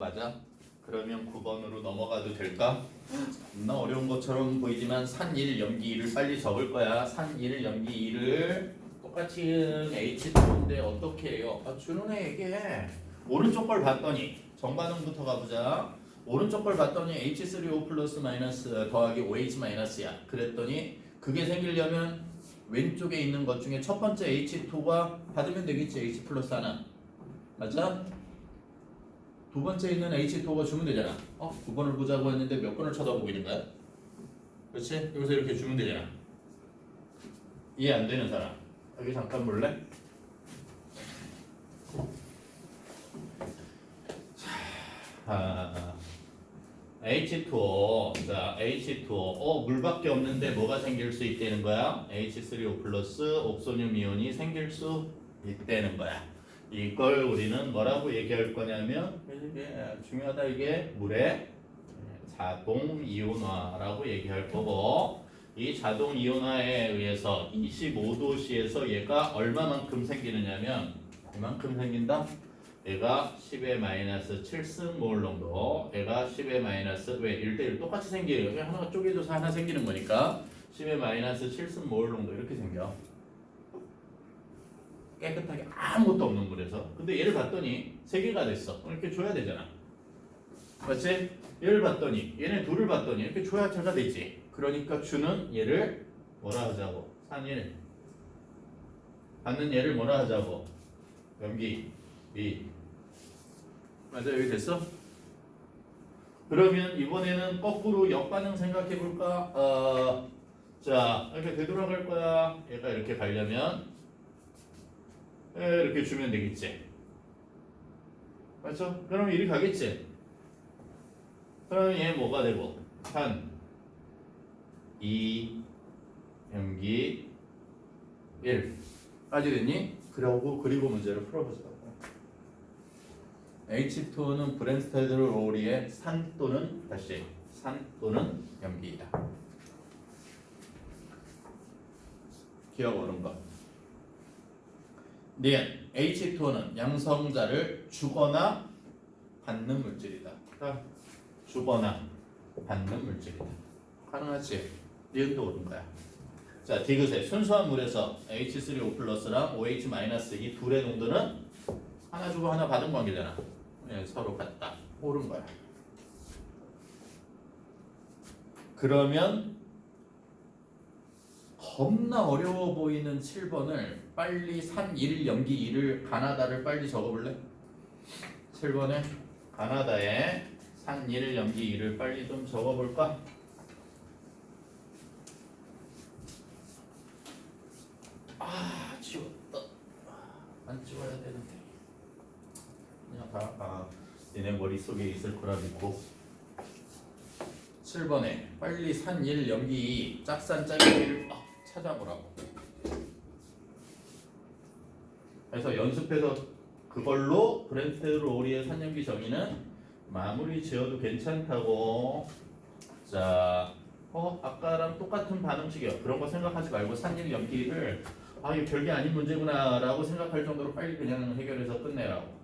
맞아? 그러면 9번으로 넘어가도 될까? 나 어려운 것처럼 보이지만 산 1, 염기 2를 빨리 적을 거야. 산 1, 염기 2를 똑같이 H2인데 어떻게 해요? 주는 애 얘기해. 오른쪽 걸 봤더니 정반응부터 가보자. 오른쪽 걸 봤더니 H3O 플러스 마이너스 더하기 OH 마이너스야. 그랬더니 그게 생기려면 왼쪽에 있는 것 중에 첫 번째 H2가 받으면 되겠지. H 플러스 하나. 맞아? 두 번째 있는 H2가 주면 되잖아. 9번을 보자고 했는데 몇 번을 쳐다보고 있는 거야? 그렇지? 여기서 이렇게 주면 되잖아. 이해 안 되는 사람 여기 잠깐 볼래? 자, H2O. 자, H2O. 물밖에 없는데 뭐가 생길 수 있다는 거야? H3O 플러스 옥소늄 이온이 생길 수 있다는 거야. 이걸 우리는 뭐라고 얘기할 거냐면 이게 중요하다. 이게 물의 자동 이온화라고 얘기할 거고, 이 자동 이온화에 의해서 25도씨에서 얘가 얼마만큼 생기느냐면 이만큼 생긴다. 얘가 10의 마이너스 7승 몰 정도. 얘가 10의 마이너스 왜 1대1 똑같이 생겨요. 그냥 하나가 쪼개져서 하나 생기는 거니까 10의 마이너스 7승 몰 정도 이렇게 생겨. 깨끗하게 아무것도 없는 물에서. 근데 얘를 봤더니 3개가 됐어. 이렇게 줘야 되잖아. 맞지? 얘를 봤더니 얘네 둘을 봤더니 이렇게 줘야 제가 되지. 그러니까 주는 얘를 뭐라 하자고? 산일. 받는 얘를 뭐라 하자고? 염기 2. 맞아, 여기 됐어? 그러면 이번에는 거꾸로 역반응 생각해 볼까? 자, 이렇게 되돌아갈 거야. 얘가 이렇게 가려면 이렇게 주면 되겠지. 맞죠? 그러면 이리 가겠지. 그러면 얘 뭐가 되고? 산 2, 염기 1까지 됐니? 그리고 문제를 풀어보자. H2는 브랜스테드 로우리의 산 또는 염기이다. 기억 옳은 것. 니은 H2O는 양성자를 주거나 받는 물질이다. 주거나 받는 물질이다. 가능하지? 니은도 옳은 거야. 자, 디귿의 순수한 물에서 H3O 플러스랑 OH 마이너스 이 둘의 농도는 하나 주고 하나 받은 관계잖아. 서로 같다. 옳은 거야. 그러면 겁나 어려워 보이는 7번을 빨리 산 1, 염기 2를 가나다를 빨리 적어볼래? 7번에 가나다의 산 1, 염기 2를 빨리 좀 적어볼까? 지웠다. 안 지워야 되는데. 그냥 다 니네 머릿속에 있을 거라 믿고. 7번에 빨리 산 1, 염기 2 짝산 짝이를 찾아보라고. 그래서 연습해서 그걸로 브랜스테드 로우리의 산염기 정의는 마무리 지어도 괜찮다고. 자, 아까랑 똑같은 반응식이야. 그런 거 생각하지 말고 산 1, 염기를 이거 별게 아닌 문제구나 라고 생각할 정도로 빨리 그냥 해결해서 끝내라고.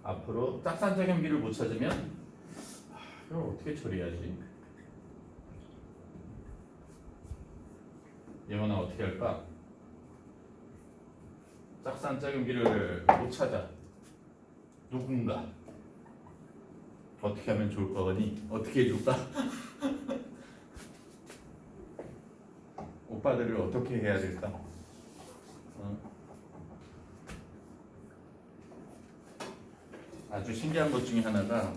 앞으로 짝산짝 염기를 못 찾으면 이걸 어떻게 처리해야지? 예원아 어떻게 할까? 짝산짝 염기를 못 찾아. 누군가 어떻게 하면 좋을 거니? 어떻게 해줄까? 오빠들을 어떻게 해야 될까? 아주 신기한 것 중에 하나가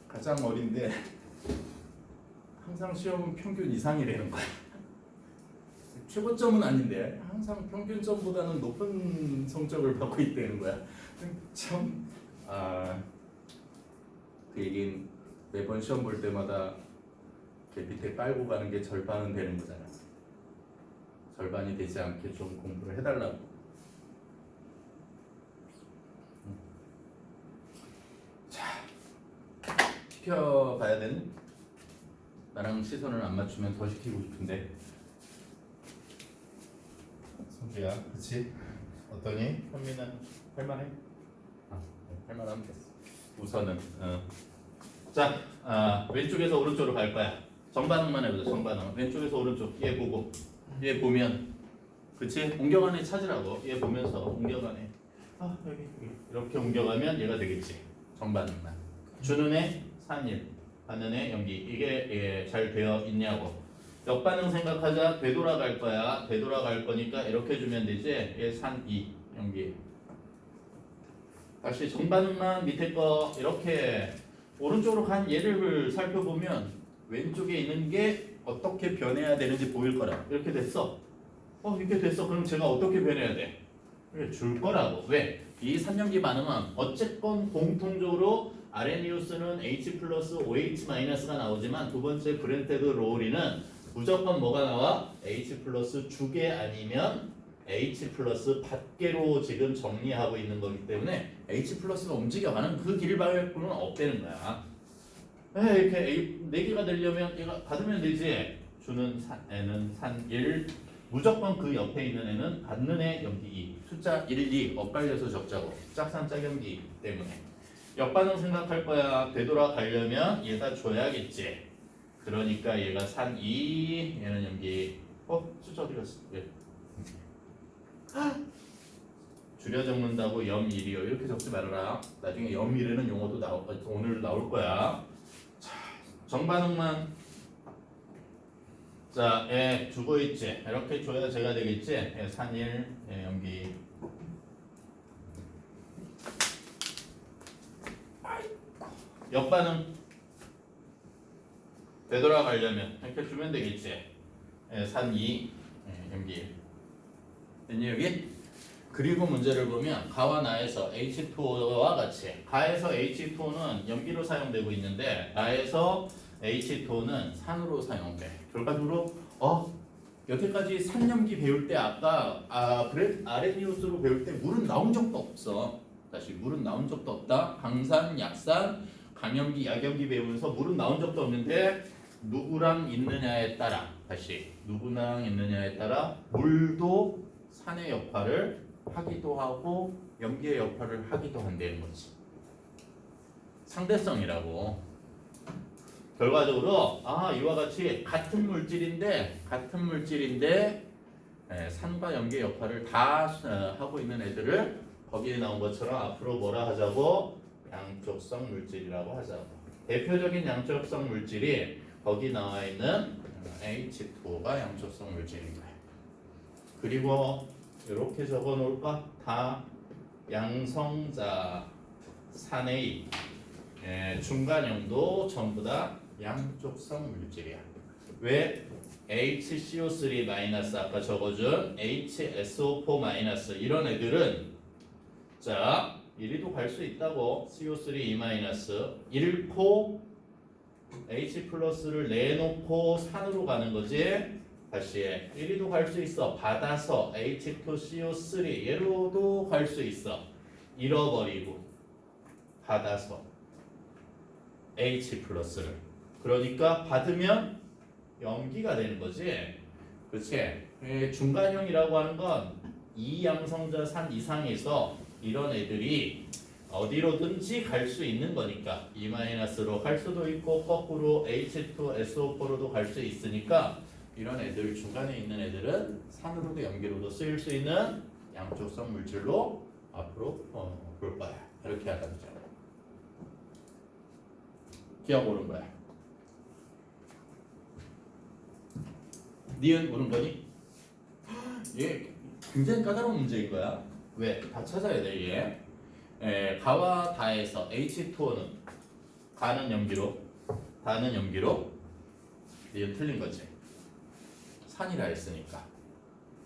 가장 어린데 항상 시험은 평균 이상이라는 거야. 최고점은 아닌데 항상 평균점보다는 높은 성적을 받고 있다는 거야. 참, 그 얘긴 매번 시험 볼 때마다 이렇게 밑에 깔고 가는 게 절반은 되는 거잖아. 절반이 되지 않게 좀 공부를 해달라고. 자, 지켜봐야 되는 나랑 시선을 안 맞추면 더 시키고 싶은데. 성주야, 그치? 어떠니? 현민은 할만해? 할만하면 됐어. 우선은 자, 왼쪽에서 오른쪽으로 갈 거야. 정반응만 해보자. 정반응. 왼쪽에서 오른쪽. 얘 보고. 얘 보면. 그치? 옮겨가네 찾으라고. 얘 보면서 옮겨가네. 여기. 이렇게 옮겨가면 얘가 되겠지. 정반응만. 주는 애 산일. 가는 애 연기. 이게 잘 되어 있냐고. 역반응 생각하자. 되돌아갈 거야. 되돌아갈 거니까 이렇게 주면 되지. 얘 산이 연기. 다시 정반응만 밑에 거 이렇게 오른쪽으로 간 얘를 살펴보면 왼쪽에 있는 게 어떻게 변해야 되는지 보일 거라. 이렇게 됐어. 이렇게 됐어. 그럼 제가 어떻게 변해야 돼? 줄 거라고. 왜? 이 3연기 반응은 어쨌건 공통적으로 아레니우스는 H 플러스 OH 마이너스가 나오지만 두 번째 브렌테드 로우리는 무조건 뭐가 나와? H 플러스 주계 아니면 H 플러스 밖으로 지금 정리하고 있는 거기 때문에 H 플러스가 움직여가는 그 길밖에는 없다는 거야. 이렇게 4개가 되려면 얘가 받으면 되지. 주는 애는 산 1, 무조건 그 옆에 있는 애는 받는 애 염기 2. 숫자 1, 2 엇갈려서 적자고. 짝산 짝염기 때문에. 역반응 생각할 거야. 되돌아가려면 얘가 줘야겠지. 그러니까 얘가 산 2, 얘는 염기. 숫자 어디 갔어? 왜? 줄여 적는다고 염 1이요. 이렇게 적지 말아라. 나중에 염 1에는 용어도 오늘 나올 거야. 자, 정반응만. 자, 주고 있지. 이렇게 줘야 제가 되겠지. 산 1, 염기. 역반응. 되돌아가려면 이렇게 주면 되겠지. 산 2, 염기. 됐니 여기? 그리고 문제를 보면 가와 나에서 H2O와 같이 가에서 H2O는 염기로 사용되고 있는데 나에서 H2O는 산으로 사용돼. 결과적으로 여태까지 산염기 배울 때 아까 아레니우스로 배울 때 물은 나온 적도 없어. 다시 물은 나온 적도 없다. 강산, 약산, 강염기, 약염기 배우면서 물은 나온 적도 없는데 누구랑 있느냐에 따라 다시 누구랑 있느냐에 따라 물도 산의 역할을 하기도 하고 염기의 역할을 하기도 한다는 거지. 상대성이라고. 결과적으로 이와 같이 같은 물질인데 산과 염기의 역할을 다 하고 있는 애들을 거기에 나온 것처럼 앞으로 뭐라 하자고? 양쪽성 물질이라고 하자고. 대표적인 양쪽성 물질이 거기 나와 있는 H2O가 양쪽성 물질인 거야. 그리고 이렇게 적어 놓을까? 다 양성자 산의 중간형도 전부 다 양쪽성 물질이야. 왜? HCO3- 아까 적어준 HSO4- 이런 애들은 자 이리도 갈 수 있다고. CO3- 잃고 H 플러스를 내놓고 산으로 가는 거지. 다시 해. 이리도 갈 수 있어. 받아서 H2CO3 얘로도 갈 수 있어. 잃어버리고 받아서 H 플러스를. 그러니까 받으면 염기가 되는 거지. 그렇지? 중간형이라고 하는 건 이양성자 산 이상에서 이런 애들이 어디로든지 갈 수 있는 거니까 E-로 갈 수도 있고 거꾸로 H2SO4로도 갈 수 있으니까 이런 애들 중간에 있는 애들은 산으로도 염기로도 쓰일 수 있는 양쪽성 물질로 앞으로 볼 거야. 이렇게 하자. 기억 오른 거야. 니은 오른 거니? 얘 굉장히 까다로운 문제인 거야. 왜? 다 찾아야 돼 얘. 가와 다에서 H2O는 가는 염기로 다는 염기로 니은 틀린 거지. 산이라 했으니까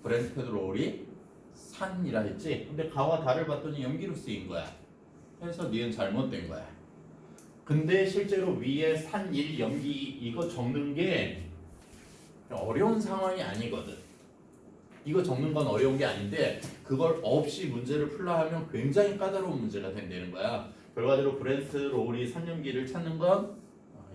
브렌테드 로울이 산이라 했지. 근데 가와 다를 봤더니 염기로 쓰인 거야. 그래서 니은 잘못된 거야. 근데 실제로 위에 산 1 염기 이거 적는 게 어려운 상황이 아니거든. 이거 적는 건 어려운 게 아닌데 그걸 없이 문제를 풀라 하면 굉장히 까다로운 문제가 된다는 거야. 결과적으로 브렌트 로울이 산염기를 찾는 건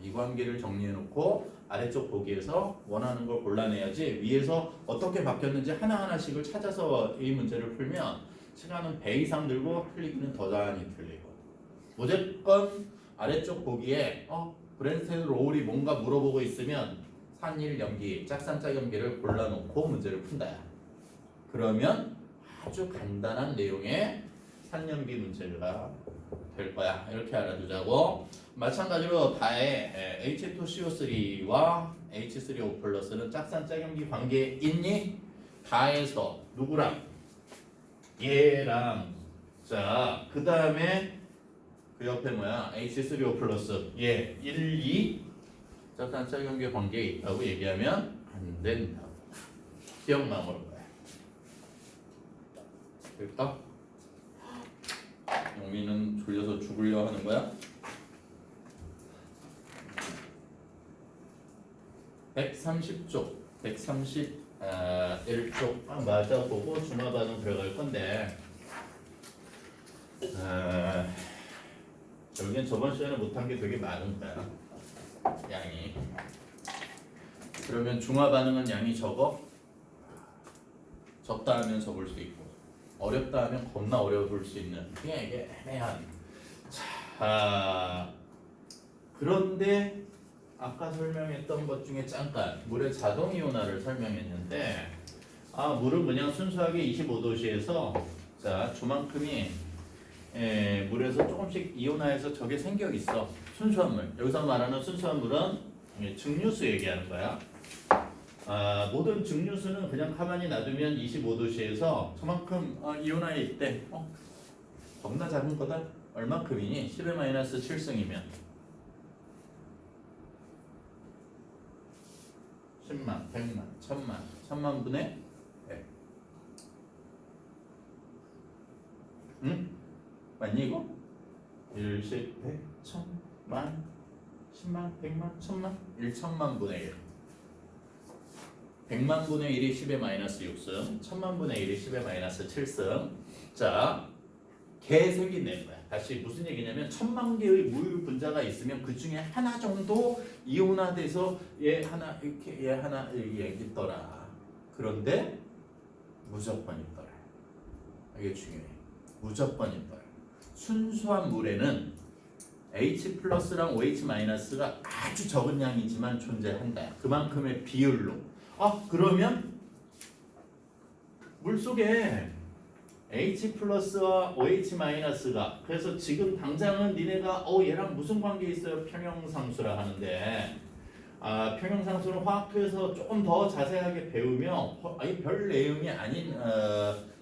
이 관계를 정리해 놓고 아래쪽 보기에서 원하는 걸 골라내야지 위에서 어떻게 바뀌었는지 하나하나씩을 찾아서 이 문제를 풀면 시간은 배 이상 들고 틀리기는 더 많이 틀리고 무조건 아래쪽 보기에 브랜스테드 로울이 뭔가 물어보고 있으면 산일 염기, 짝산짝 염기를 골라놓고 문제를 푼다야. 그러면 아주 간단한 내용의 산염기 문제가 될 거야. 이렇게 알아두자고. 마찬가지로 다의 H2CO3와 H3O 플러스는 짝산짝염기 관계에 있니? 다에서 누구랑? 얘랑. 자, 그 다음에 그 옆에 뭐야? H3O 플러스 얘 1, 2 짝산짝염기 관계에 있다고 얘기하면 안 된다. 기억만 올 거야. 될까? 영민은 졸려서 죽으려 하는 거야? 130쪽, 131쪽 맞아보고 중화반응 들어갈 건데 여기는 저번 시간에 못한 게 되게 많은 거야. 양이. 그러면 중화반응은 양이 적어? 적다 하면 적을 수 있고 어렵다 하면 겁나 어려울 수 있는 이게 애매한. 자, 그런데 아까 설명했던 것 중에 잠깐 물의 자동 이온화를 설명했는데 물은 그냥 순수하게 25도씨에서 자 주만큼이 물에서 조금씩 이온화해서 저게 생겨 있어. 순수한 물. 여기서 말하는 순수한 물은 증류수 얘기하는 거야. 모든 증류수는 그냥 가만히 놔두면 25도씨에서 저만큼 이온화해 있대. 겁나 작은 거다. 얼마큼이니? 10-7승이면 10만, 100만, 1000만, 1000만 분의 100. 응? 맞니 이거? 1, 10, 100, 1000, 만, 10만, 100만, 1000만, 1천만 분의 1. 100만 분의 1이 10의 마이너스 6승, 1000만 분의 1이 10의 마이너스 7승. 자, 개색이 낸 거야. 다시 무슨 얘기냐면 1000만 개의 물 분자가 있으면 그 중에 하나 정도 이온화돼서 얘 하나 이렇게 얘 하나 이렇게 있더라. 그런데 무조건 있더라. 이게 중요해. 무조건 있더라. 순수한 물에는 H 플러스랑 OH 마이너스가 아주 적은 양이지만 존재한다. 그만큼의 비율로. 그러면 물 속에 H 플러스와 OH 마이너스가 그래서 지금 당장은 니네가 얘랑 무슨 관계 있어요? 평형상수라 하는데 평형상수는 화학표에서 조금 더 자세하게 배우면 별 내용이 아닌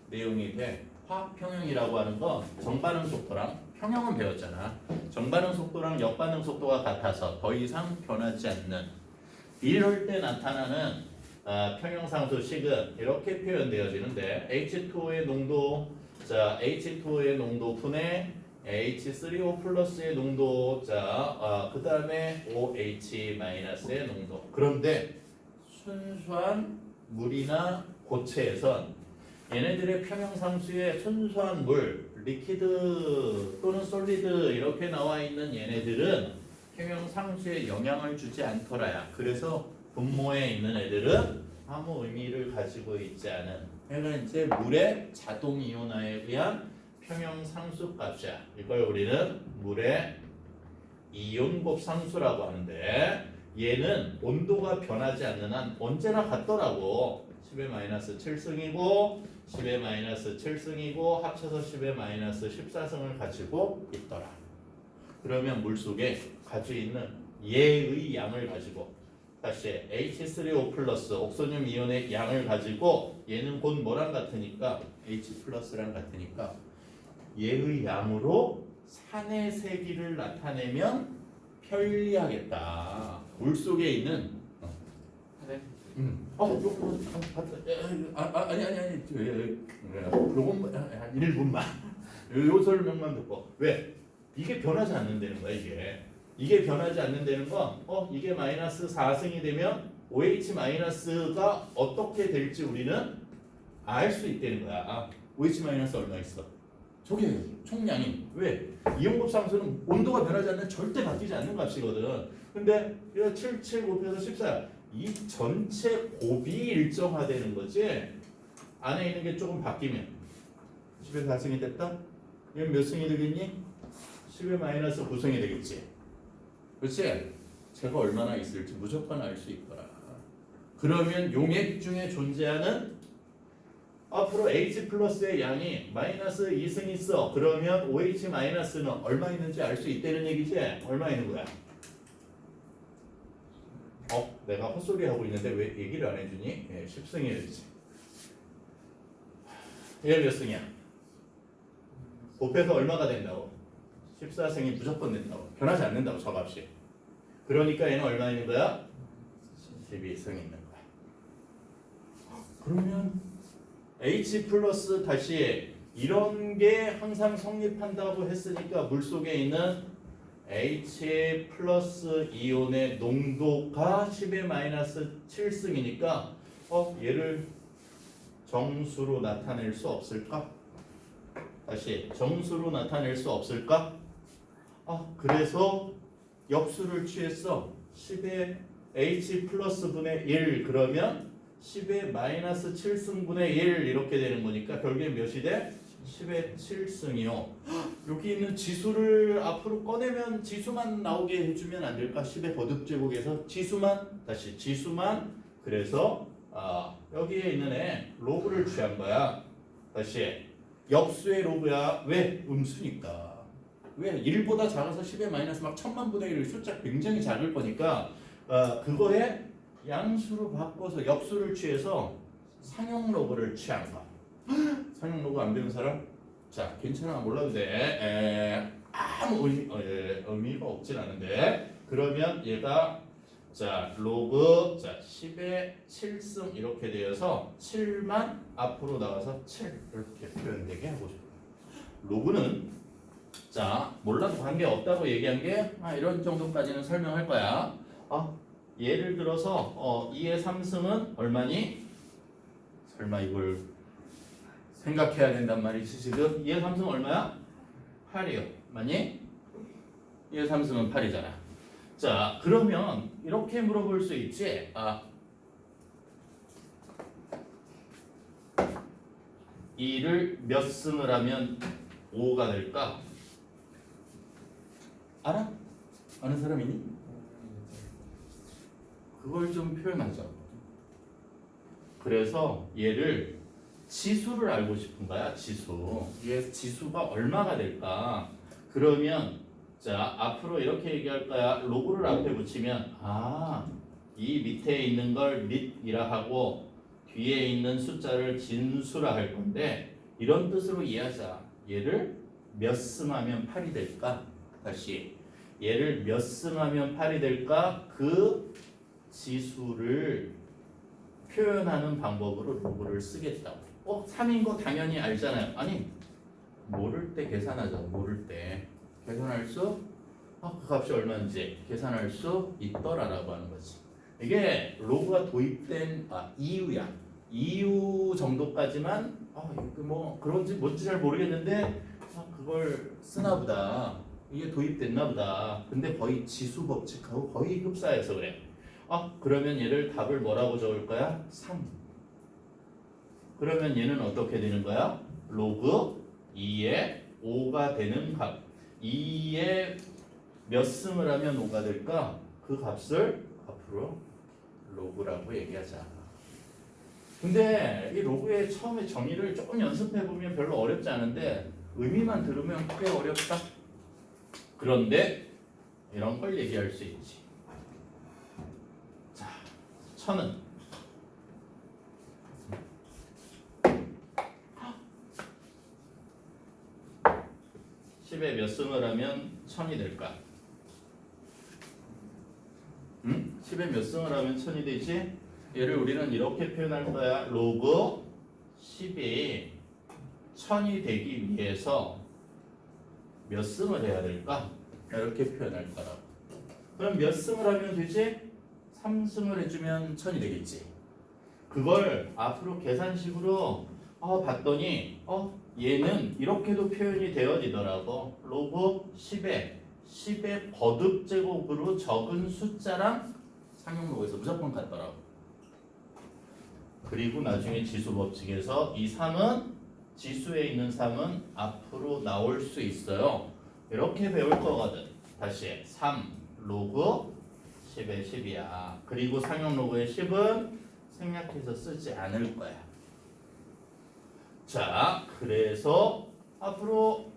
내용이 돼. 화학평형이라고 하는 건 정반응 속도랑 평형은 배웠잖아. 정반응 속도랑 역반응 속도가 같아서 더 이상 변하지 않는 이럴 때 나타나는 평형상수식은 이렇게 표현되어지는데 H2O의 농도, 자 H2O의 농도 분의 H3O 플러스의 농도, 그 다음에 OH 마이너스의 농도. 그런데 순수한 물이나 고체에선 얘네들의 평형상수의 순수한 물, 리퀴드 또는 솔리드 이렇게 나와 있는 얘네들은 평형상수에 영향을 주지 않더라야. 그래서 분모에 있는 애들은 아무 의미를 가지고 있지 않은, 그러니까 이제 물의 자동 이온화에 의한 평형상수 값이야. 이걸 우리는 물의 이온곱 상수라고 하는데 얘는 온도가 변하지 않는 한 언제나 같더라고. 10-7승이고 10-7승이고 합쳐서 10-14승을 가지고 있더라. 그러면 물속에 가지고 있는 얘의 양을 가지고 다시 H3O 플러스 옥소늄 이온의 양을 가지고 얘는 곧 뭐랑 같으니까 H 플러스랑 같으니까 얘의 양으로 산의 세기를 나타내면 편리하겠다. 물속에 있는 아니 요건 1분만 요 설명만 듣고 왜 이게 변하지 않는다는 거야. 이게 변하지 않는다는 건 이게 마이너스 4승이 되면 OH 마이너스가 어떻게 될지 우리는 알 수 있다는 거야. OH 마이너스 얼마 있어? 저게 총량이 왜? 이온곱 상수는 온도가 변하지 않는 절대 바뀌지 않는 값이거든. 근데 이거 7 곱해서 14야. 이 전체 곱이 일정화되는 거지. 안에 있는 게 조금 바뀌면 10의 4승이 됐다? 이건 몇 승이 되겠니? 10의 마이너스 9승이 되겠지. 그렇지? 제가 얼마나 있을지 무조건 알 수 있더라. 그러면 용액 중에 존재하는 앞으로 H 플러스의 양이 마이너스 2승 있어. 그러면 OH 마이너스는 얼마 있는지 알 수 있다는 얘기지? 얼마 있는 거야? 내가 헛소리 하고 있는데 왜 얘기를 안 해주니? 10승이 되지. 얘 몇 승이야? 곱해서 얼마가 된다고? 14승이 무조건 된다고. 변하지 않는다고 저 값이. 그러니까 얘는 얼마 있는 거야? 12승 있는 거야. 그러면 H 플러스 다시 이런 게 항상 성립한다고 했으니까 물속에 있는 H 플러스 이온의 농도가 10의 마이너스 7승이니까 얘를 정수로 나타낼 수 없을까? 다시 정수로 나타낼 수 없을까? 그래서 역수를 취했어. 10의 H 플러스 분의 1 그러면 10의 마이너스 7승분의 1 이렇게 되는 거니까 결국에 몇이 돼? 10의 7승이요. 여기 있는 지수를 앞으로 꺼내면 지수만 나오게 해주면 안 될까? 10의 거듭제곱에서 지수만 다시 지수만 그래서 여기에 있는 애 로그를 취한 거야. 다시 역수의 로그야. 왜? 음수니까. 왜? 1보다 작아서 10의 마이너스 막 1000만분의 1 숫자 굉장히 작을 거니까 그거에 양수로 바꿔서 역수를 취해서 상용 로그를 취한 거. 상용 로그 안 배운 사람? 자, 괜찮아. 몰라도 돼. 아무 의미가 없진 않은데. 그러면 얘가 자 로그 10의 7승 이렇게 되어서 7만 앞으로 나가서 7 이렇게 표현되게 하고 싶어요. 로그는 자 몰라도 관계 없다고 얘기한 게 이런 정도까지는 설명할 거야. 예를 들어서 2의 3승은 얼마니? 설마 이걸 생각해야 된단 말이지 지금. 2의 3승은 얼마야? 8이요. 맞니? 2의 3승은 8이잖아. 자 그러면 이렇게 물어볼 수 있지. 2를 몇 승을 하면 5가 될까? 알아? 아는 사람 있니? 그걸 좀 표현하자. 그래서 얘를 지수를 알고 싶은 거야. 지수. 얘 지수가 얼마가 될까? 그러면 자 앞으로 이렇게 얘기할 거야. 로그를 앞에 붙이면 이 밑에 있는 걸 밑이라 하고 뒤에 있는 숫자를 진수라 할 건데 이런 뜻으로 이해하자. 얘를 몇 승하면 8이 될까? 다시 얘를 몇 승하면 8이 될까? 그 지수를 표현하는 방법으로 로그를 쓰겠다고. 3인 거 당연히 알잖아요. 아니 모를 때 계산하자. 모를 때 계산할 수 그 값이 얼마인지 계산할 수 있더라라고 하는 거지. 이게 로그가 도입된 이유야. 이유 정도까지만 뭐 그런지 뭔지 잘 모르겠는데 그걸 쓰나 보다. 이게 도입됐나 보다. 근데 거의 지수 법칙하고 거의 흡사해서 그래. 그러면 얘를 답을 뭐라고 적을 거야? 3. 그러면 얘는 어떻게 되는 거야? 로그 2의 5가 되는 값. 2의 몇 승을 하면 5가 될까? 그 값을 앞으로 로그라고 얘기하자. 근데 이 로그의 처음에 정의를 조금 연습해보면 별로 어렵지 않은데 의미만 들으면 꽤 어렵다. 그런데 이런 걸 얘기할 수 있지. 자, 1000은 10에 몇 승을 하면 1000이 될까? 10에 몇 승을 하면 1000이 되지? 얘를 우리는 이렇게 표현할 거야. 로그 10이 1000이 되기 위해서 몇 승을 해야 될까? 이렇게 표현할 거라고. 그럼 몇 승을 하면 되지? 3승을 해주면 1000이 되겠지. 그걸 앞으로 계산식으로 봤더니 얘는 이렇게도 표현이 되어지더라고. 로그 10에 10의 거듭제곱으로 적은 숫자랑 상용로그에서 무조건 같더라고. 그리고 나중에 지수법칙에서 이 3은 지수에 있는 3은 앞으로 나올 수 있어요. 이렇게 배울 거거든. 다시 3 로그 10의 10이야. 그리고 상용로그의 10은 생략해서 쓰지 않을 거야. 자, 그래서 앞으로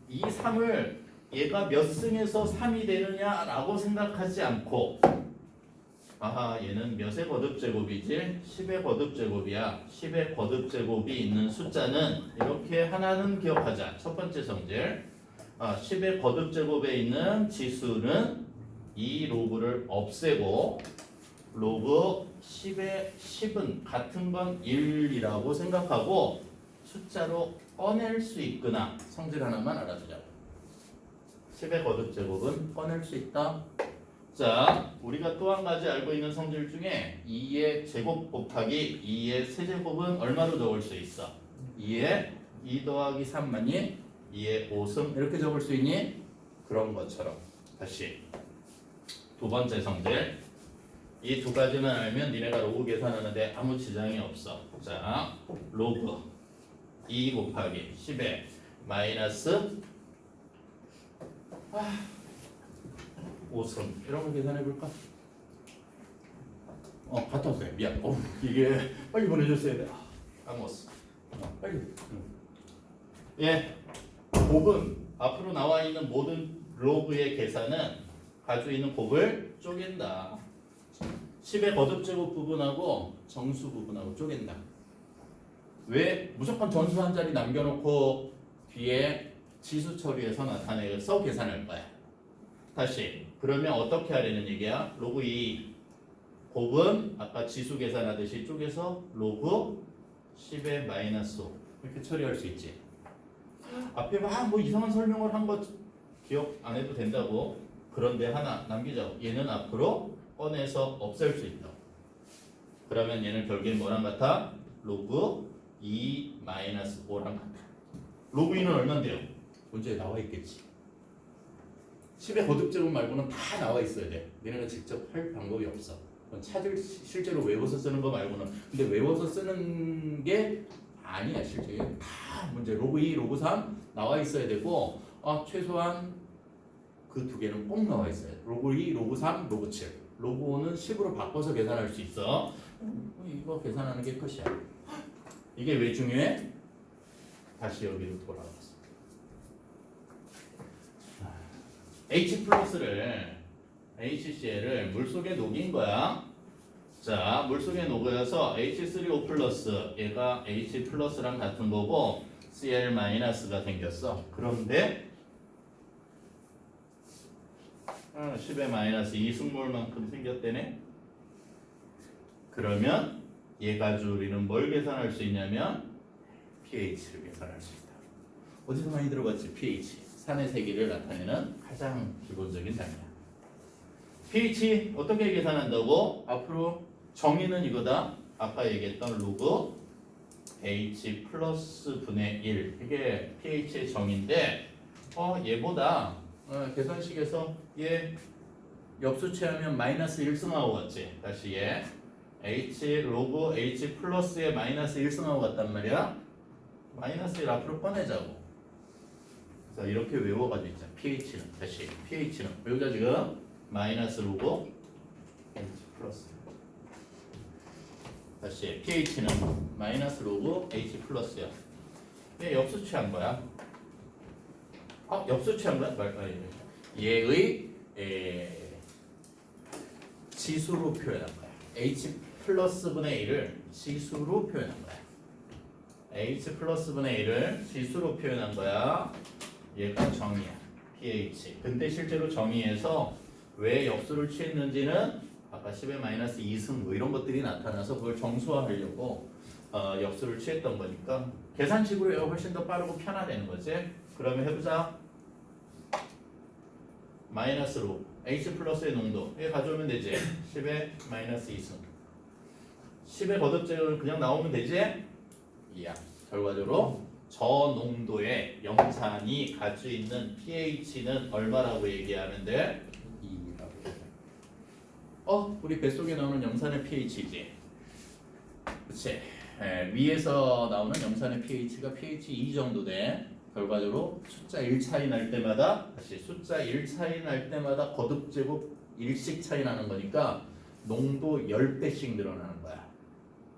이 3을 얘가 몇 승에서 3이 되느냐라고 생각하지 않고 아하 얘는 몇의 거듭제곱이지? 10의 거듭제곱이야. 10의 거듭제곱이 있는 숫자는 이렇게 하나는 기억하자. 첫 번째 성질 10의 거듭제곱에 있는 지수는 이 로그를 없애고 로그 10의 10은 같은 건 1이라고 생각하고 숫자로 꺼낼 수 있거나 성질 하나만 알아두자. 10의 거듭제곱은 꺼낼 수 있다. 자, 우리가 또 한 가지 알고 있는 성질 중에 2의 제곱 곱하기 2의 세제곱은 얼마로 적을 수 있어? 2의 2 더하기 3만이 2의 5승 이렇게 적을 수 있니? 그런 것처럼 다시 두 번째 성질 이 두 가지만 알면 니네가 로그 계산하는데 아무 지장이 없어. 자, 로그 2 곱하기 10의 마이너스 5승 이런 거 계산해 볼까? 갔다 왔어요. 미안. 이게 빨리 보내줬어야 돼. 까먹었어. 빨리. 예, 곱은 앞으로 나와 있는 모든 로그의 계산은 가지고 있는 곱을 쪼갠다. 10의 거듭제곱 부분하고 정수 부분하고 쪼갠다. 왜? 무조건 전수 한 자리 남겨놓고 뒤에 지수 처리해서 나타내서 계산할 거야. 다시 그러면 어떻게 하려는 얘기야? 로그 2 곱은 아까 지수 계산하듯이 쪼개서 로그 10의 마이너스 5 이렇게 처리할 수 있지. 앞에 막 뭐 이상한 설명을 한 거 기억 안 해도 된다고. 그런데 하나 남기자고. 얘는 앞으로 꺼내서 없앨 수 있다. 그러면 얘는 결국엔 뭐랑 같아? 로그 2 마이너스 5랑 같아. 로그 2는 얼마인데요? 문제에 나와 있겠지. 10의 거듭제곱 말고는 다 나와 있어야 돼. 너네가 직접 할 방법이 없어. 찾을 실제로 외워서 쓰는 거 말고는. 근데 외워서 쓰는 게 아니야. 실제 다 문제 로그 2, 로그 3 나와 있어야 되고 최소한 그 두 개는 꼭 나와 있어요. 로그 2, 로그 3, 로그 7. 로그 5는 10으로 바꿔서 계산할 수 있어. 이거 계산하는 게 끝이야. 이게 왜 중요해? 다시 여기로 돌아왔어. H 플러스를 HCl을 물속에 녹인 거야. 자, 물속에 녹여서 H3O 플러스 얘가 H 플러스랑 같은 거고 Cl 마이너스가 생겼어. 그런데 10의 마이너스 2승몰만큼 생겼대네. 그러면 얘 가지고 우리는 뭘 계산할 수 있냐면 pH를 계산할 수 있다. 어디서 많이 들어봤지? pH. 산의 세기를 나타내는 가장 기본적인 단위야. pH 어떻게 계산한다고? 앞으로 정의는 이거다. 아까 얘기했던 로그 H 플러스 분의 1 이게 pH의 정의인데 얘보다 계산식에서 얘 역수치하면 마이너스 1승하고 같지. 다시 얘 H 로그 H 플러스에 마이너스 1승하고 같단 말이야. 마이너스 1 앞으로 꺼내자고. 자, 이렇게 외워가지고 있자. pH는 다시 pH는 외우자 지금 마이너스 로그 H 플러스. 다시 pH는 마이너스 로그 H 플러스야. 얘 역수치한 거야. 역수치한 거야? 얘의 지수로 표현한 거야. H 플러스 분의 1을 지수로 표현한 거야. H 플러스 분의 1을 지수로 표현한 거야. 얘가 정의야. pH. 근데 실제로 정의에서 왜 역수를 취했는지는 아까 10의 마이너스 2승 뭐 이런 것들이 나타나서 그걸 정수화하려고 역수를 취했던 거니까 계산식으로 해야 훨씬 더 빠르고 편하다는 거지. 그러면 해보자. 마이너스로 H 플러스의 농도 얘 가져오면 되지. 10의 마이너스 2승 10의 거듭제곱을 그냥 나오면 되지. 이야. 결과적으로 저농도의 염산이 가지고 있는 pH는 얼마라고 얘기하면 돼? 2라고. 우리 뱃속에 나오는 염산의 pH지. 그치? 위에서 나오는 염산의 pH가 pH 2 정도 돼. 결과적으로 숫자 1 차이 날 때마다 다시 숫자 1 차이 날 때마다 거듭제곱 1씩 차이 나는 거니까 농도 10배씩 늘어나는 거야.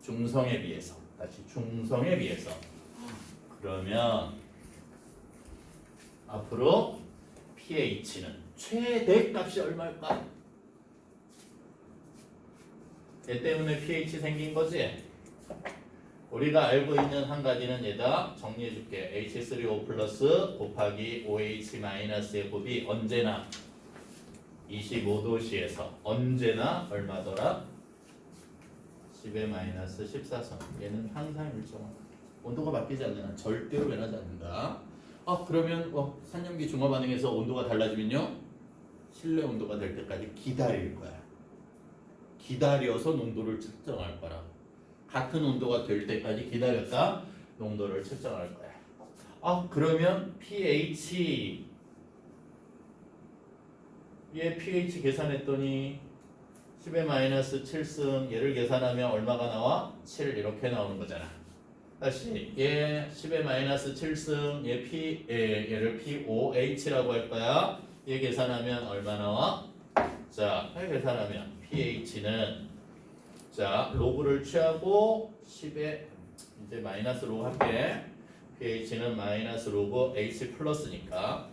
중성에 비해서. 다시 중성에 비해서. 그러면 앞으로 pH는 최대 값이 얼마일까? 얘 때문에 pH 생긴 거지? 우리가 알고 있는 한 가지는 얘다 정리해 줄게. H3O 플러스 곱하기 OH-의 곱이 언제나 25도씨에서 언제나 얼마더라? 10의 마이너스 14선. 얘는 항상 일정하다. 온도가 바뀌지 않는 한 절대로 변하지 않는다. 그러면 산염기 중화 반응에서 온도가 달라지면요 실내 온도가 될 때까지 기다릴 거야. 기다려서 농도를 측정할 거라. 같은 온도가 될 때까지 기다렸다 농도를 측정할 거야. 그러면 pH 얘 pH 계산했더니 10의 마이너스 7승 얘를 계산하면 얼마가 나와? 7 이렇게 나오는 거잖아. 다시 얘 10의 마이너스 7승 얘를 POH라고 할 거야. 얘 계산하면 얼마 나와? 자, 얘 계산하면 pH는 자 로그를 취하고 10의 이제 마이너스 로그 할게. pH는 마이너스 로그 H 플러스니까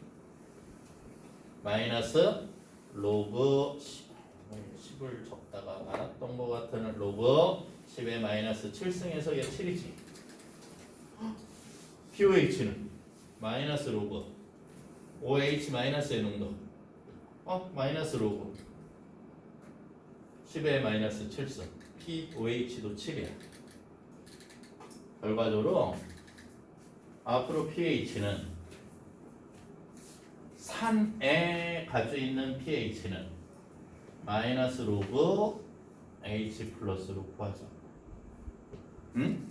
마이너스 로그 10을 적다가 말았던 것 같은 로그 10의 마이너스 7승에서 얘 7이지. POH는 마이너스 로그 OH 마이너스의 농도 마이너스 로그 10의 마이너스 7승 POH도 7이야. 결과적으로 앞으로 pH는 산에 가지고 있는 pH는 마이너스 로그 H 플러스로 구하자. 응?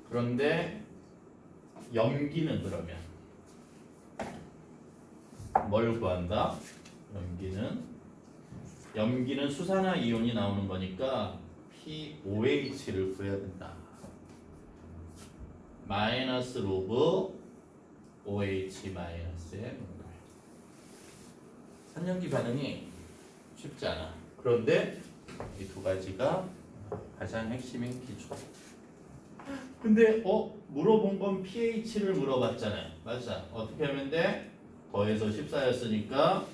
그런데 염기는 그러면 뭘 구한다? 염기는 수산화 이온이 나오는 거니까 POH를 구해야 된다. 마이너스 로그 OH 마이너스의 농도. 산염기 반응이 쉽지 않아. 그런데 이 두 가지가 가장 핵심인 기초. 근데 물어본 건 pH를 물어봤잖아요. 맞아. 어떻게 하면 돼? 더해서 14였으니까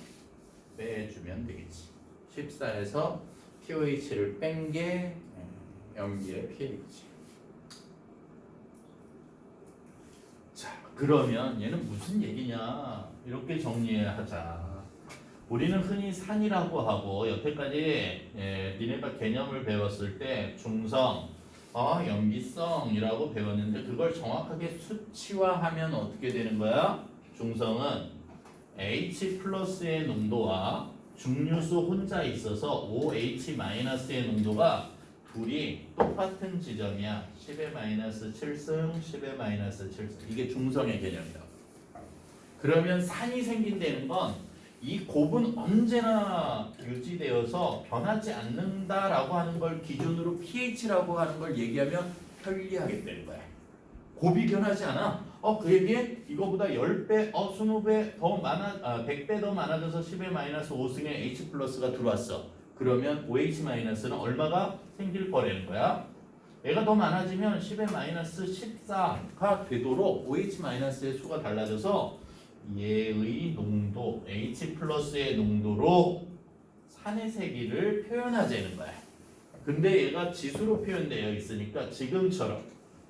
빼주면 되겠지. 14에서 pOH를 뺀 게 염기의 pH. 자, 그러면 얘는 무슨 얘기냐? 이렇게 정리하자. 우리는 흔히 산이라고 하고 여태까지 니네가 개념을 배웠을 때 중성, 염기성이라고 배웠는데 그걸 정확하게 수치화하면 어떻게 되는 거야? 중성은 H 플러스의 농도와 중류수 혼자 있어서 OH-의 농도가 둘이 똑같은 지점이야. 10의 마이너스 7승, 10의 마이너스 7승. 이게 중성의 개념이다. 그러면 산이 생긴다는 건 이 곱은 언제나 유지되어서 변하지 않는다라고 하는 걸 기준으로 pH라고 하는 걸 얘기하면 편리하게 되는 거야. 곱이 변하지 않아. 그 얘기에 이거보다 10배, 20배 더 많아, 100배 더 많아져서 10의 마이너스 5승에 H 플러스가 들어왔어. 그러면 OH 마이너스는 얼마가 생길 거라는 거야. 얘가 더 많아지면 10의 마이너스 14가 되도록 OH 마이너스의 수가 달라져서 얘의 농도, H 플러스의 농도로 산의 세기를 표현하자는 거야. 근데 얘가 지수로 표현되어 있으니까 지금처럼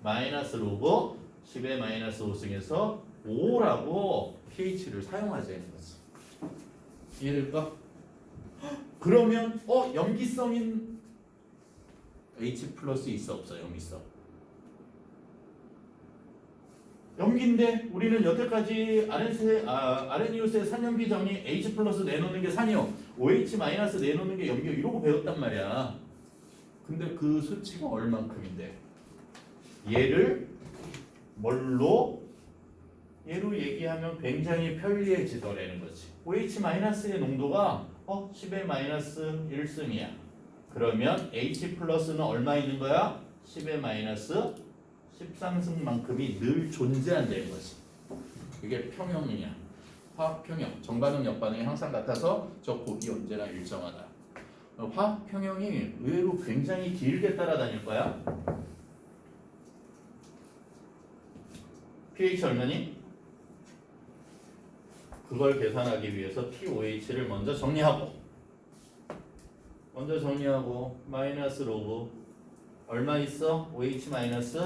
마이너스 로그 10의 마이너스 5승에서 5라고 pH를 사용하자는 거지. 이해될까? 그러면 염기성인 H 플러스 있어 없어? 염기성. 염기인데 우리는 여태까지 아레니우스의 산염기 정리 H 플러스 내놓는 게 산이요, OH 마이너스 내놓는 게 염기요 이러고 배웠단 말이야. 근데 그 수치가 얼만큼인데? 얘를 뭘로? 얘로 얘기하면 굉장히 편리해지더라는 거지. OH-의 농도가 10의 마이너스 1승이야. 그러면 H 플러스는 얼마 있는 거야? 10의 마이너스 13승만큼이 늘 존재한다는 거지. 이게 평형이야. 화학 평형. 정반응 역반응이 항상 같아서 저 곱이 언제나 일정하다. 화학 평형이 의외로 굉장히 길게 따라다닐 거야. pH 얼마니? 그걸 계산하기 위해서 pOH를 먼저 정리하고 마이너스 로그 얼마 있어? OH 마이너스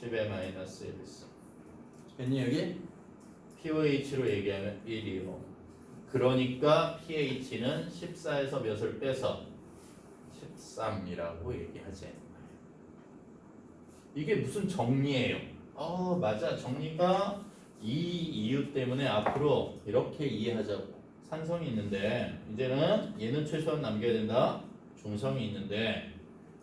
10의 마이너스 1 있어. 됐니 여기? pOH로 얘기하면 1이요. 그러니까 pH는 14에서 몇을 빼서 13이라고 얘기하지. 이게 무슨 정리예요? 맞아. 정리가 이 이유 때문에 앞으로 이렇게 이해하자고. 산성이 있는데 이제는 얘는 최소한 남겨야 된다. 중성이 있는데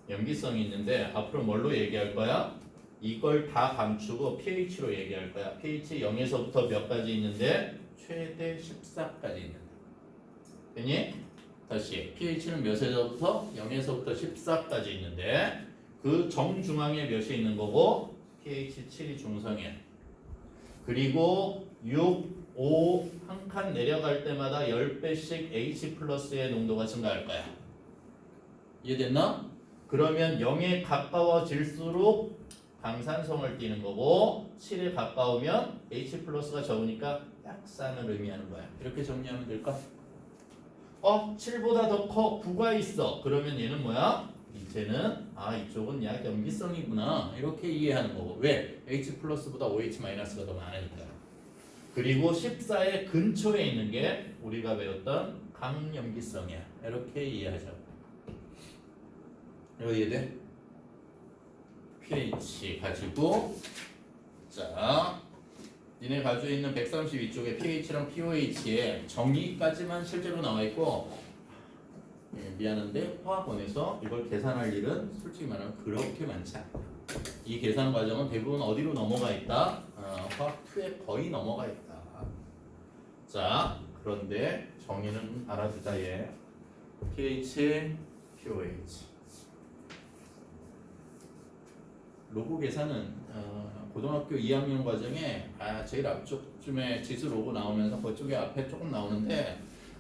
염기성이 있는데 앞으로 뭘로 얘기할 거야? 이걸 다 감추고 pH로 얘기할 거야. pH 0에서부터 몇 가지 있는데 최대 14까지 있는다. 됐니? 다시 pH는 몇에서부터? 0에서부터 14까지 있는데 그 정중앙에 몇이 있는 거고 pH 7이 중성이야. 그리고 6, 5 한 칸 내려갈 때마다 10배씩 H 플러스의 농도가 증가할 거야. 이해됐나? 그러면 0에 가까워질수록 강산성을 띠는 거고 7에 가까우면 H 플러스가 적으니까 약산을 의미하는 거야. 이렇게 정리하면 될까? 7보다 더 커 9가 있어. 그러면 얘는 뭐야? 이제는 이쪽은 약 염기성이구나 이렇게 이해하는 거고. 왜? H 플러스보다 OH 마이너스가 더 많으니까. 그리고 14의 근처에 있는 게 우리가 배웠던 강염기성이야. 이렇게 이해하자고. 이거 이해돼? pH 가지고 자 니네 가지고 있는 132쪽에 pH랑 pOH의 정의까지만 실제로 나와 있고 미안한데 화학원에서 이걸 계산할 일은 솔직히 말하면 그렇게 많지 않다. 이 계산 과정은 대부분 어디로 넘어가 있다? 화학 2에 거의 넘어가 있다. 자, 그런데 정의는 알아두자 얘. pH, pOH. 로그 계산은 고등학교 2학년 과정에 제일 앞쪽쯤에 지수 로그 나오면서 그쪽에 앞에 조금 나오는데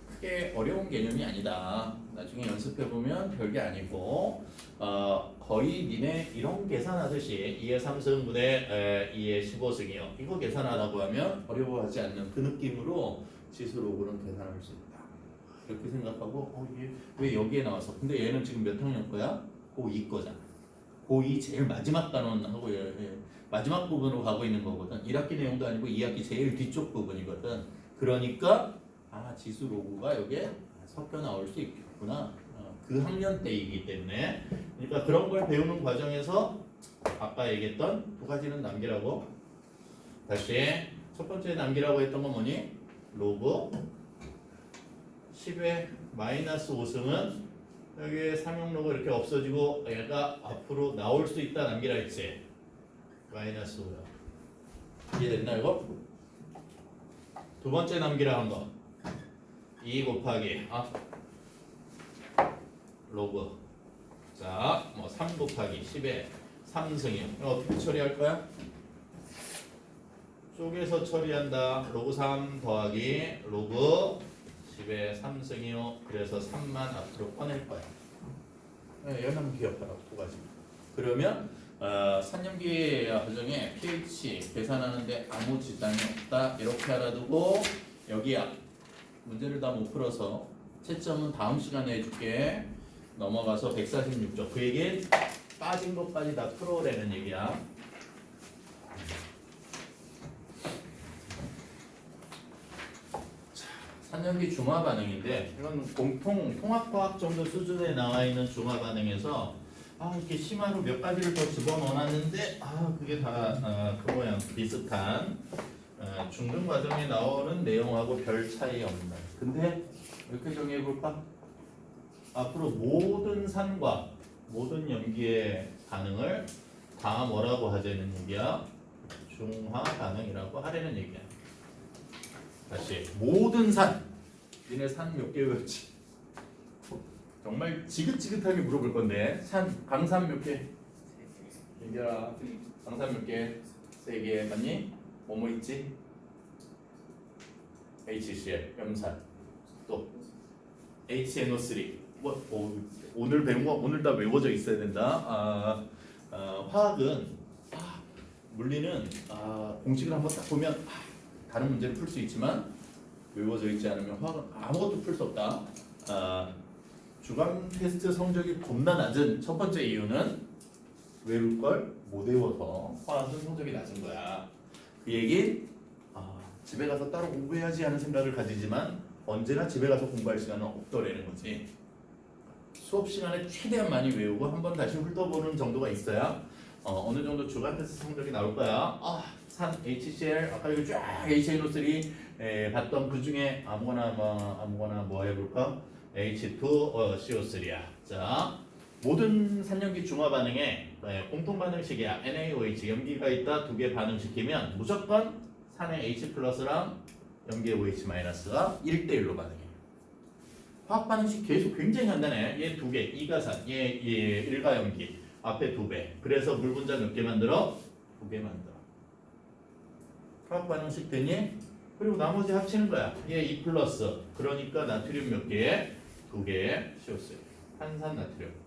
크게 어려운 개념이 아니다. 나중에 연습해보면 별게 아니고 거의 니네 이런 계산하듯이 2의 3승분의 2의 15승이요. 이거 계산하라고 하면 어려워하지 않는 그 느낌으로 지수 로그는 계산할 수 있다. 이렇게 생각하고 이게 왜 여기에 나와서 근데 얘는 지금 몇 학년 거야? 고2 거잖아. 고2 제일 마지막 단원하고 마지막 부분으로 가고 있는 거거든. 1학기 내용도 아니고 2학기 제일 뒤쪽 부분이거든. 그러니까 지수 로그가 여기에 섞여 나올 수 있겠구나. 그 학년 때이기 때문에. 그러니까 그런 걸 배우는 과정에서 아까 얘기했던 두 가지는 남기라고. 다시 첫 번째 남기라고 했던 건 뭐니? 로그 10의 마이너스 5승은 여기에 삼용 로그 이렇게 없어지고 얘가 앞으로 나올 수 있다 남기라 했지. 마이너스 5야. 이해됐나 이거? 두 번째 남기라 한 거. 2 곱하기 로그 자, 3 곱하기 10의 3승이요. 이거 어떻게 처리할 거야? 쪼개서 처리한다. 로그 3 더하기 로그 10의 3승이요. 그래서 3만 앞으로 꺼낼 거야. 얘는 기억하라고 두 가지. 그러면 산염기 과정에 pH 계산하는데 아무 지장이 없다. 이렇게 알아두고 여기 문제를 다 못 풀어서 채점은 다음 시간에 해줄게. 넘어가서 146쪽. 그 얘기는 빠진 것까지 다 풀어오라는 얘기야. 산염기 중화 반응인데 이건 공통 통합과학 정도 수준에 나와 있는 중화 반응에서 이렇게 심화로 몇 가지를 더 집어넣어놨는데 그게 다 그 모양 비슷한 중등 과정에 나오는 내용하고 별 차이 없는. 근데 이렇게 정리해 볼까? 앞으로 모든 산과 모든 염기의 반응을 다 뭐라고 하자는 얘기야? 중화 반응이라고 하려는 얘기야. 다시 모든 산. 니네 산 몇 개 외웠지? 정말 지긋지긋하게 물어볼 건데 산 강산 몇 개? 얘기해라. 강산 몇 개? 3개 맞니? 뭐뭐 있지? HCl 염산 또 HNO3 오늘 배운 거 오늘 다 외워져 있어야 된다. 화학은 물리는 공식을 한번 딱 보면 다른 문제를 풀 수 있지만 외워져 있지 않으면 화학은 아무것도 풀 수 없다. 주간 테스트 성적이 겁나 낮은 첫 번째 이유는 외울 걸 못 외워서 화학은 성적이 낮은 거야. 그 얘기 집에 가서 따로 공부해야지 하는 생각을 가지지만 언제나 집에 가서 공부할 시간은 없더라는 거지. 수업 시간에 최대한 많이 외우고 한번 다시 훑어보는 정도가 있어야 어느 정도 주간 테스트 성적이 나올 거야. 산 HCl 아까 여기 쫙 HNO3 봤던 그 중에 아무거나 뭐 해볼까? H2 CO3야. 자, 모든 산염기 중화 반응에 공통 반응식이야. NaOH 염기가 있다. 2개 반응시키면 무조건 산의 H 플러스랑 염기의 OH 마이너스가 1대1로 반응해. 화학 반응식 계속 굉장히 간단해. 얘 2개, 이가산, 얘 일가염기 앞에 2배. 그래서 물 분자 몇 개 만들어? 2개 만들어. 화학 반응식 되니? 그리고 나머지 합치는 거야. 얘 2 플러스. 그러니까 나트륨 몇 개? 2개. CO3. 탄산 나트륨.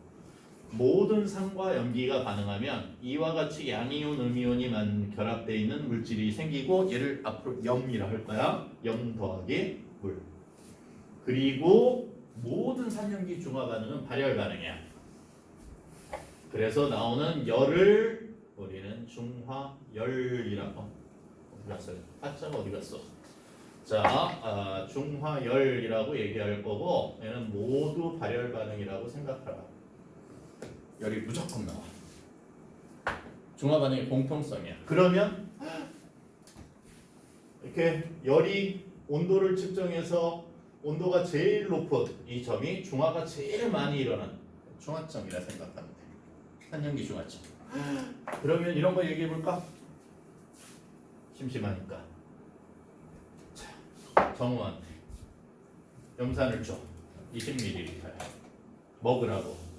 모든 산과 염기가 반응하면 이와 같이 양이온, 음이온이 결합되어 있는 물질이 생기고 얘를 앞으로 염이라 할 거야. 염 더하기 물. 그리고 모든 산염기 중화 반응은 발열 반응이야. 그래서 나오는 열을 우리는 중화열이라고. 어디 갔어요? 한자가 어디 갔어? 자, 중화열이라고 얘기할 거고 얘는 모두 발열 반응이라고 생각하라. 열이 무조건 나와. 중화 반응의 공통성이야. 그러면 이렇게 열이 온도를 측정해서 온도가 제일 높은 이 점이 중화가 제일 많이 일어난 중화점이라 생각하면 돼. 산염기 중화점. 그러면 이런 거 얘기해 볼까? 심심하니까. 자, 정우한테 염산을 줘. 20ml야. 먹으라고.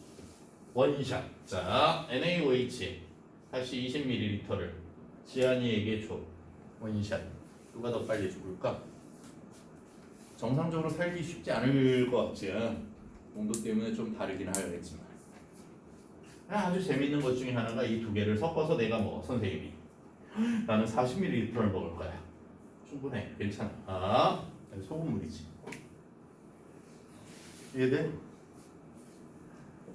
원샷. 자, NaOH 다시 20ml를 지한이에게 줘. 원샷. 누가 더 빨리 죽을까? 정상적으로 살기 쉽지 않을 것 같지. 온도 때문에 좀 다르긴 하겠지만. 아주 재밌는 것 중에 하나가 이 2개를 섞어서 내가 먹어. 선생님이. 나는 40ml를 먹을 거야. 충분해. 괜찮아. 소금물이지. 이해돼?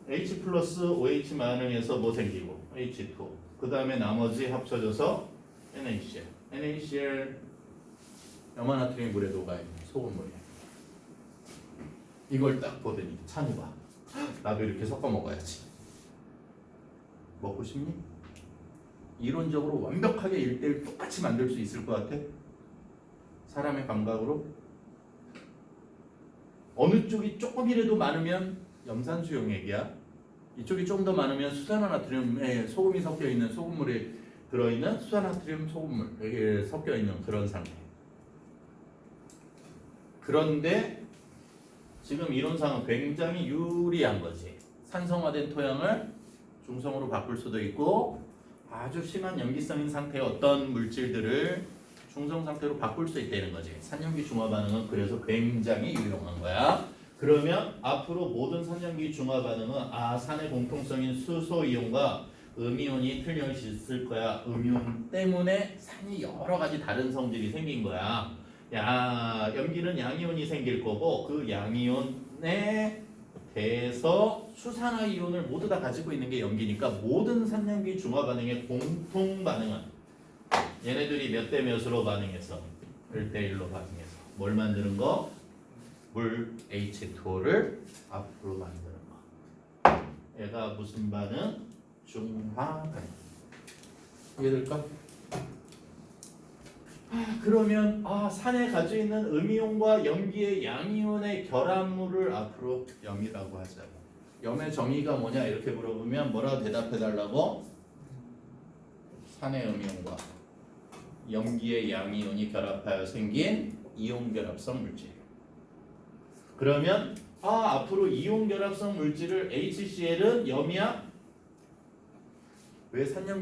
H 플러스 OH 반응에서 뭐 생기고 H2 그 다음에 나머지 합쳐져서 NaCl NaCl 염화나트륨 물에 녹아있는 소금물이야. 이걸 딱 보더니 찬우가 나도 이렇게 섞어 먹어야지. 먹고 싶니? 이론적으로 완벽하게 1대1 똑같이 만들 수 있을 것 같아? 사람의 감각으로? 어느 쪽이 조금이라도 많으면 염산수 용액이야. 이쪽이 좀 더 많으면 수산화나트륨에 소금이 섞여 있는 소금물에 들어있는 수산화트륨 소금물 여기에 섞여 있는 그런 상태. 그런데 지금 이론상은 굉장히 유리한 거지. 산성화된 토양을 중성으로 바꿀 수도 있고 아주 심한 염기성인 상태의 어떤 물질들을 중성 상태로 바꿀 수 있다는 거지. 산염기 중화 반응은 그래서 굉장히 유용한 거야. 그러면 앞으로 모든 산염기 중화 반응은 산의 공통성인 수소 이온과 음이온이 틀림없이 있을 거야. 음이온 때문에 산이 여러 가지 다른 성질이 생긴 거야. 염기는 양이온이 생길 거고 그 양이온에 대해서 수산화 이온을 모두 다 가지고 있는 게 염기니까 모든 산염기 중화 반응의 공통 반응은 얘네들이 몇 대 몇으로 반응해서 1대1로 반응해서 뭘 만드는 거? 물 H2O를 앞으로 만드는 거. 얘가 무슨 반응? 중화 반응. 이해될까? 그러면 산에 가지고 있는 음이온과 염기의 양이온의 결합물을 앞으로 염이라고 하자고. 염의 정의가 뭐냐 이렇게 물어보면 뭐라고 대답해 달라고? 산의 음이온과 염기의 양이온이 결합하여 생긴 이온 결합성 물질. 그러면 앞으로 이온 결합성 물질을 HCl은 염이야? 왜 산염